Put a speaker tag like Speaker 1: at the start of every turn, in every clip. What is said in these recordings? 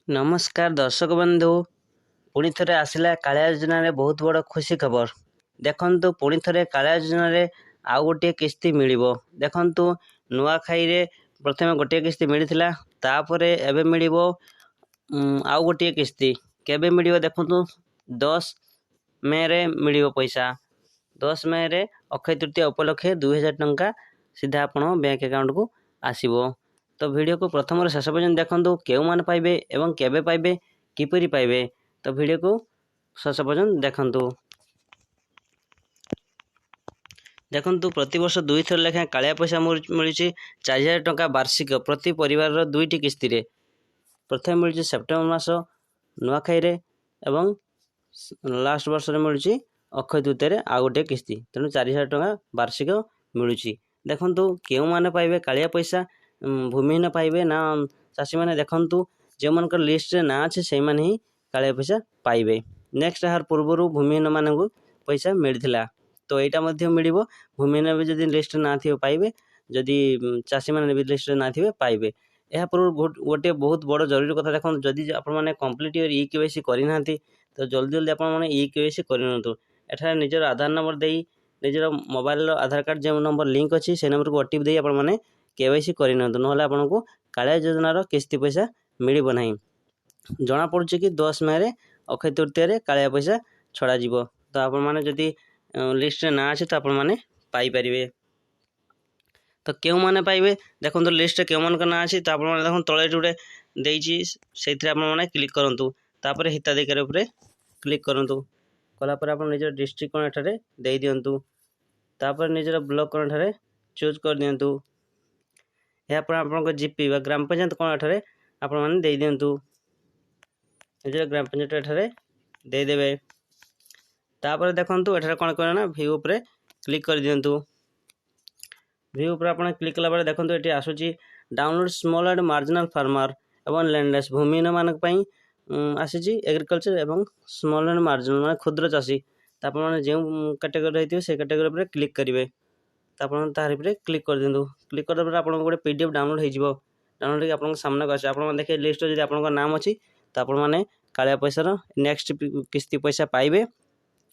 Speaker 1: नमस्कार दर्शक बंधु पुणी थे आसला कालिया योजना रे बहुत बड़ खुशी खबर देखंतु पुणी थे कालिया योजना रे आउ गोटे किस्ती मिलिबो देखंतु नुआखाई रे प्रथमे गोटे किस्ती मिलिथिला तापरे एबे मिलिबो आउ गोटे किस्ती केबे मिलिबो देखंतु 10 मे रे मिलिबो पैसा 10 मे रे अक्षय तृतीया उपलक्षे 2000 टंका सीधा आपण बैंक अकाउंट को आसीबो। तो वीडियो को प्रथम शेष पर्यंत देखंतु केउ मान पाइबे एवं केबे पाइबे किपरि पाइबे तो वीडियो को शेष पर्यंत देखंतु प्रति वर्ष 2 थर लेखा कालिया पैसा मिलुची 4000 टंका वार्षिक प्रति परिवार दुईटी किस्ती रे प्रथम मिलुची सेप्टेम्बर मास नुआखाई रे एवं लास्ट वर्ष रे मिलुची अक्षय तृतीया रे आ गोटे किस्ती तेणु 4000 टंका वार्षिक मिलुची। देखंतु केउ माने पाइबे कालिया पैसा भूमिहीन पाइबे ना चाषी मैंने देखंतु जो मन लिस्ट रे ना अच्छे से मैंने ही कालिया पैसा पाइबे। नेक्स्ट यार पूर्व भूमिहीन मानू पैसा मिलता तो यहाँ मध्य मिलिबो भूमिहीन भी जदि लिस्ट ना थी पाइबे जदि चाषी मैंने भी लिस्ट रे ना थी पाइबे। यह पूर्व गोटे बहुत बड़ जरूरी कथा देखो जदि आपने कम्प्लीट इयर ई-केवाईसी करना तो जल्दी जल्दी आपने ई-केवाईसी करनी एठार निजर आधार नंबर दे निजर मोबाइल आधार कार्ड जो नंबर लिंक अच्छी से नंबर को ओटीपी दे आपने केवाईसी करना ना आपको कालिया योजनार किस्ती पैसा मिलिबो नहीं। जना पड़ुछि कि 10 मे रे अक्षय तृतीया रे कालिया पैसा छड़ा जीवो तो आपण माने जदि लिस्ट रे ना अछि तो आपण माने पाई परिबे। तो केउ माने पाइबे देखंतु लिस्ट रे केउ मान ना अछि तो आपण माने देखन तळे जुडे देइछि सेथरे आपण माने क्लिक करंतु तापर हिताधिकारी ऊपर क्लिक करंतु कला पर आपण निजर डिस्ट्रिक्ट कोन एठारे देइ दियंतु तापर निजर ब्लॉक कोन एठारे चूज कर दियंतु यापर आपन जीपी बा ग्राम पंचायत कोन एठारे आपण माने देइ दियंतु निजर ग्राम पंचायत एठारे देइ देबे तापर देखंतु एठारे कोन करना व्यू ऊपर क्लिक कर दियंतु व्यू ऊपर आपण क्लिक कला बारे देखंतु एठी आसुची download small and marginal farmer एवं लैंडलेस भूमिहीन मानक पई आसीची एग्रीकल्चर एवं स्मॉल एंड मार्जिनल माने क्षुद्र चाषी तापर माने जे कैटेगरी रहिथियो से कैटेगरी ऊपर क्लिक करिवे तापर तार ऊपर क्लिक कर दियंतु क्लिक कर पर आपन गोटे पीडीएफ डाउनलोड हो जिवो डाउनलोड के आपन सामने आसे आपन देखे लिस्ट जदि आपन नाम अछि त आपन माने कालिया पैसा रो नेक्स्ट किस्ती पैसा पाइबे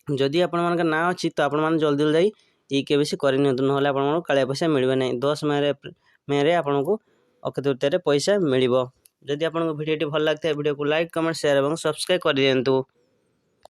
Speaker 1: जदि आपन मान ना अछि तो आपन मान जल्दी जल्दी ई-केवाईसी करि नियंतु नहले आपन मान कालिया पैसा मिलबे नै 10 मे रे आपन को अक्षय तृतीया रे पैसा मिलिबो। जदि आपन को वीडियो भल लागते वीडियो को लाइक कमेंट शेयर एवं सब्सक्राइब कर दियंतु।